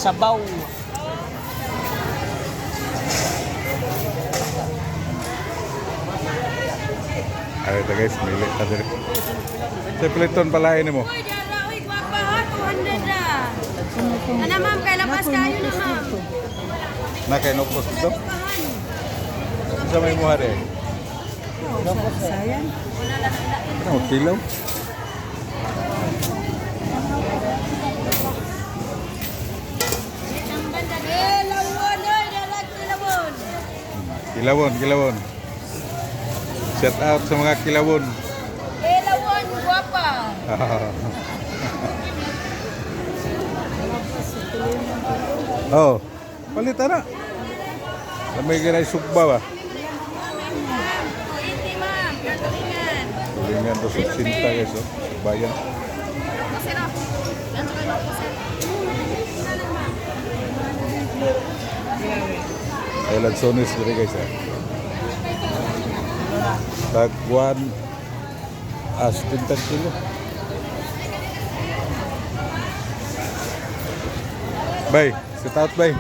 sabaw. Ay, ito guys, mili ka diri. Sa Pliton pala ini mo. Uy, dara, uy, guwapa ha, 200 na. Ano ma'am, kay labas kayo na ma'am. Nakainopos dito. Pahan. Sa may muha rin. Sayang. Ano, kilaw? Eh, lawon, oy, dara, kilawon. Kilawon, kilawon. Shout out sa mga kilawon. Eh, lawon, guwapa. Oh, palitan na. May ganay sugba ba? Hindi ma'am, katulingan. Tulingan to sa sinta guys, oh. Bayan. Masira. Ganto kayo po, sir. Island Sonis diri guys. Tagwan as 10 kilo. Bay, sit out bay.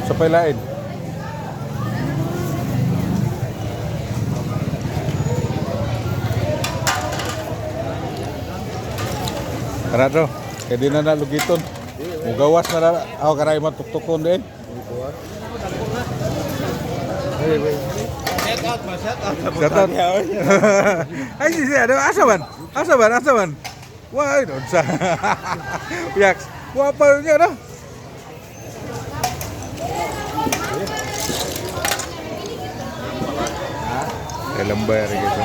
Sa pailain. Karado, kaya di na nalugiton. Mugawas na na. Ako karay matuktukon din. Shout out. Ay, si ada asaban. Asaban, asaban. Wah, itu sa. Yak, wah apa nya dah? Lembar gitu.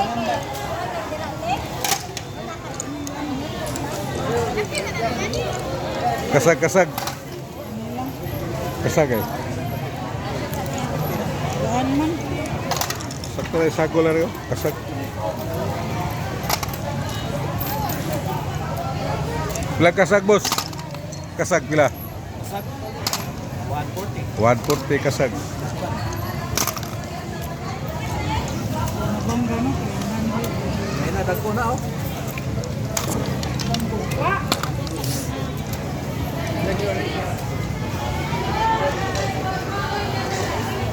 Kasag, kasag. Kasag guys. Lahan man. Sakto na sago lang yun. Kasag. Pila kasag boss? Kasag pila? Kasag. 140 kasag. Bangga no. May nadagpo na oh.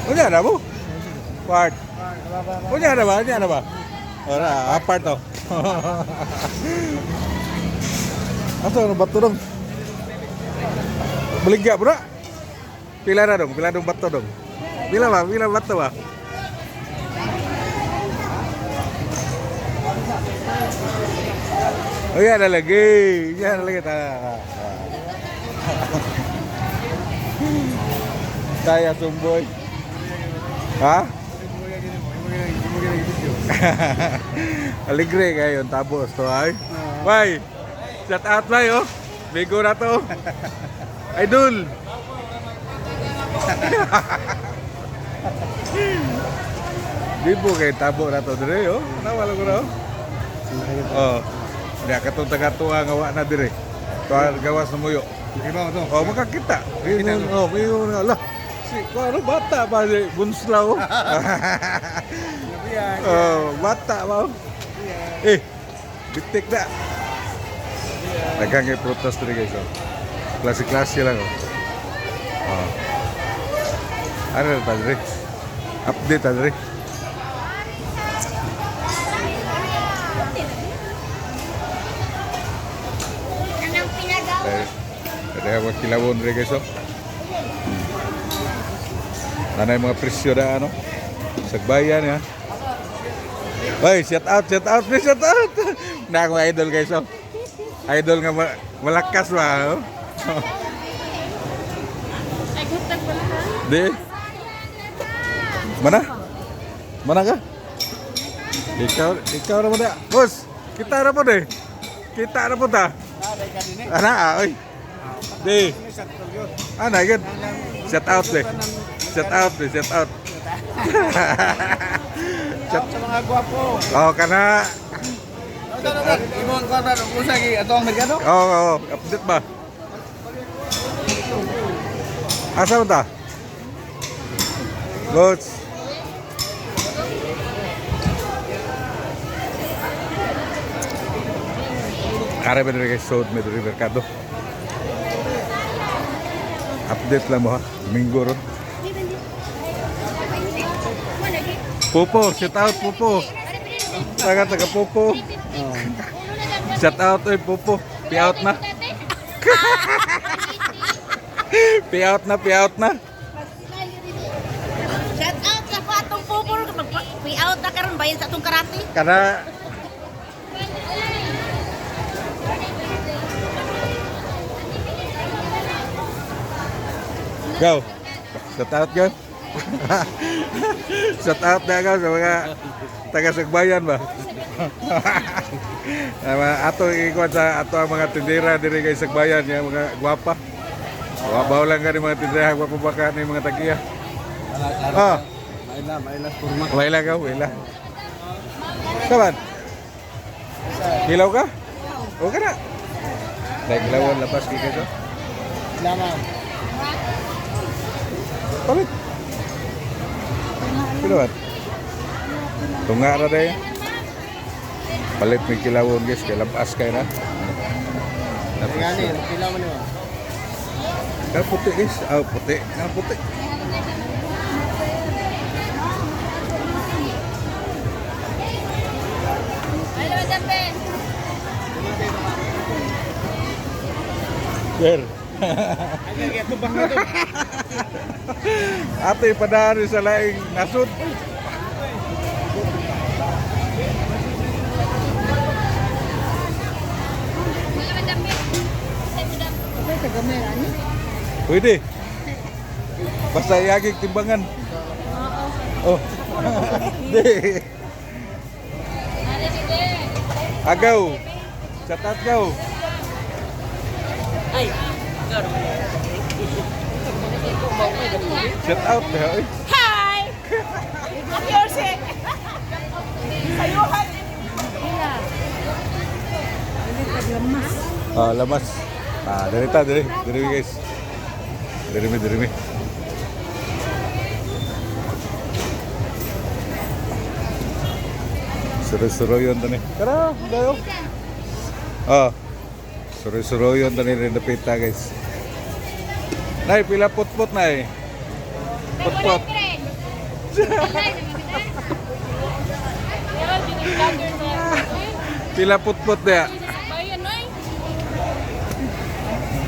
Unya ada bu? Part. Unya ada ba? Unya ada ba? Ora, apart to. Ato no bato dong. Beligya bro. Pila na dong, pila dong bato dong. Pila ba? Pila bato ba? Oh iya ada lagi. Ya ada lagi. Kaya sumboy. Ha? Aligre kayo tapos to ay. Bye. Shout out bay oh. Bigo na to. Idol. Bibo kay tabo na to dire oh. Nawala ko raw. Oh. Dia katong taga-tuwa nga wa na dire. Tuwa gawas na muyo. Iba to. Oh, makakita. Ingon, oh, ingon nga lah. Si ko ano bata pa di bunslaw. Oh, bata ba? Eh, bitik na. Dagang kay protes diri guys. Oh. Klase-klase lang oh. Oh. Ano na tadre? Update tadre. Anong pinagawa? Ada mga kilawon rin guys oh. Nanay mga presyo na ano. Sagbayan ya. Hoy, shout out please, shout out. Na akong idol guys oh. Idol nga malakas ba oh. Ay, gutag pala ha? Di. Mana? Mana ka? Ikaw na mo na. Boss, kita na po deh. Kita na po ta. Ana, oy. Di. Ana, good. Shout out deh. Shout out deh, shout out. chat. Sa mga gwapo. Oh, kana. Imong ko na usa gi atong merkado. Oo, update ba? Asa mo ta? Lods. Kare ba guys, sold me diri merkado. Update lang mo ha, Minggo ron. Popo, shout out Popo. Taga Popo. Shout out oy Popo. Pi out na. Pi out na. Shout out sa patong pupur. Pay-out na karon bayan sa atong karate. Kana Go. Shout out go. Shout out na go sa mga taga Sagbayan ba. Ato ikot sa ato ang mga tindera diri kay Sagbayan nga mga gwapa. Wabaw lang ka ni mga tindera gwapa baka ni mga tagiya. Ah, Maila kurma. wala ka, wala. Kaban? Hilaw ka? O ka na? Dahil hilawan lapas kay ka. Salamat. Palit. Kilawan. Tunga ra day. Palit may kilawon guys, kay lapas kay na. Ngani, pila man yo. Ka puti guys, puti, puti. Hello, Dampe. Sir. Ay tubang na to. Ate padari sa laing nasud. Hello, Dampe. Ay, taga-mera ni. Pwede. Basta yagig timbangan. Oh. Di. Agaw. Catat gaw. Ay, Shout out na oy. hi. Yorse. Sayuhan. Ay, taga-mas. Lamas. Diri guys. Diri mi. Suruh-suruh yun tani. Tara, dayo. Suruh-suruh yun tani rin napita guys. Nay, pila put-put nay. Put-put. Pila put-put dia.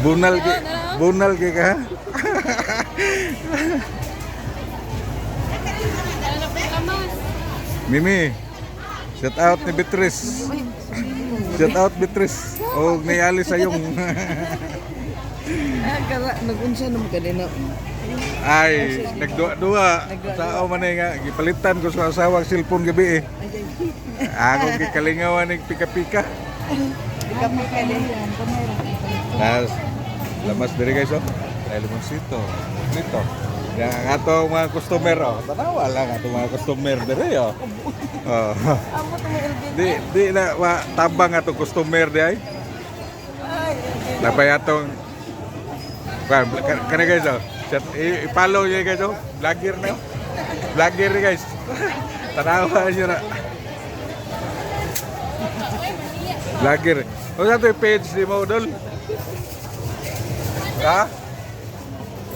Bunal ke ka? Mimi. Shout out ni Beatrice. Shout out Beatrice. O ni Ali Sayong. Ay, kara, nag-unsa naman kanina. Ay, nagdua-dua. Sao man nga gipalitan ko sa asawang cellphone gabi eh. Ako gikalingawan ng pika-pika. Pika-pika din yan, kamera. Nas lamas diri guys oh. Ay limoncito. Dito. Yang ato mga customer oh. Tanawa lang ato mga customer diri oh. Oh. Di na tabang ato customer di ay. Napay atong kan guys oh. I-follow niyo guys oh. Vlogger na. Vlogger guys. Tanawa niyo na. Vlogger. O sa ito page di mo dol? Ha?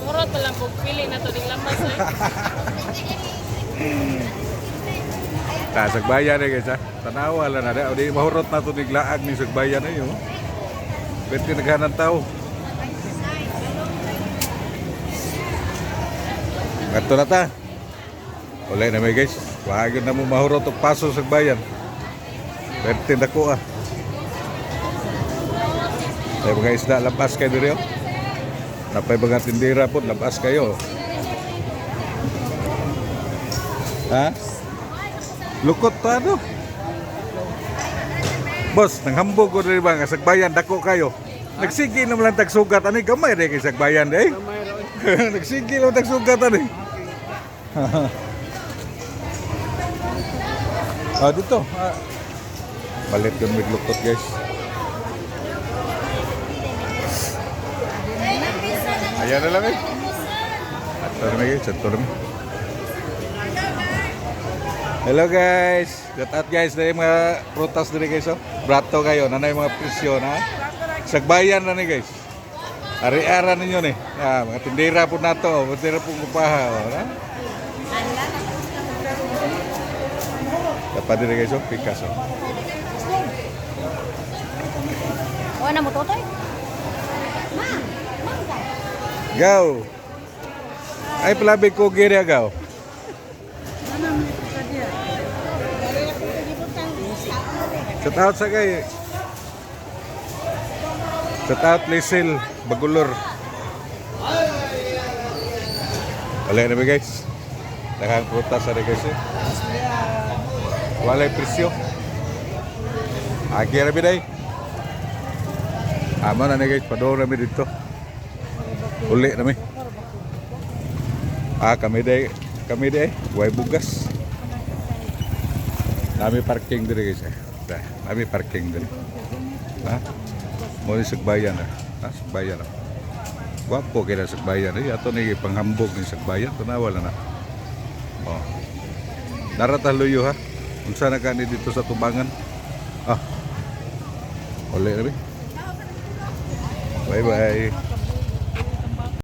Murot pa lang kung pili na to ding lamas eh. Sagbayan eh guys ha. Tanawa lang na da. O di mahurot na to niglaag ni Sagbayan eh oh. Pwede naghanan tao. Ngato na ta. Ulay na may guys. Wahagin na mo mahurot o paso Sagbayan. Pwede dako ah. Ay mga isda, labas kayo dito. Napay mga tindira po, labas kayo. Ha? Lukot to ano? Boss, nanghambog ko rin ba nga Sagbayan, dako kayo. Nagsigi naman lang tagsugat, ano gamay rin kay Sagbayan eh. Nagsigi naman tagsugat, ano Ah, dito. Balit yung midluktot guys. Ayan na lang eh. Ito naman guys, ito naman. Hello guys. Shout out guys. Dari mga prutas diri guys. Oh. Brato kayo. Nanay mga presyo na. Sagbayan na ni guys. Ari-ara ninyo ni. Mga tindera po na to. Mga tindera po kupaha. Oh, dapat diri guys. Oh. Pikas. Oh. Oh, na mo totoy? Gaw. Ay palabi ko giri gaw. Shout out sa kay. Shout out Lisil Bagulor. Wala na ba guys? Daghang prutas sa guys. Walay presyo. Agi ra biday. Amo na guys, padong na mi dito. Uli na mi. Kami day, way bugas. Nami parking diri guys. Nami parking diri. Ha? Mo ni Sagbayan na. Ha, Sagbayan. Guwapo kaya Sagbayan. Ato ni panghambog ni Sagbayan, tanawa na. Oh. Narataluyo ha. Unsa na kani dito sa Tubangan? Uli na mi. Bye bye.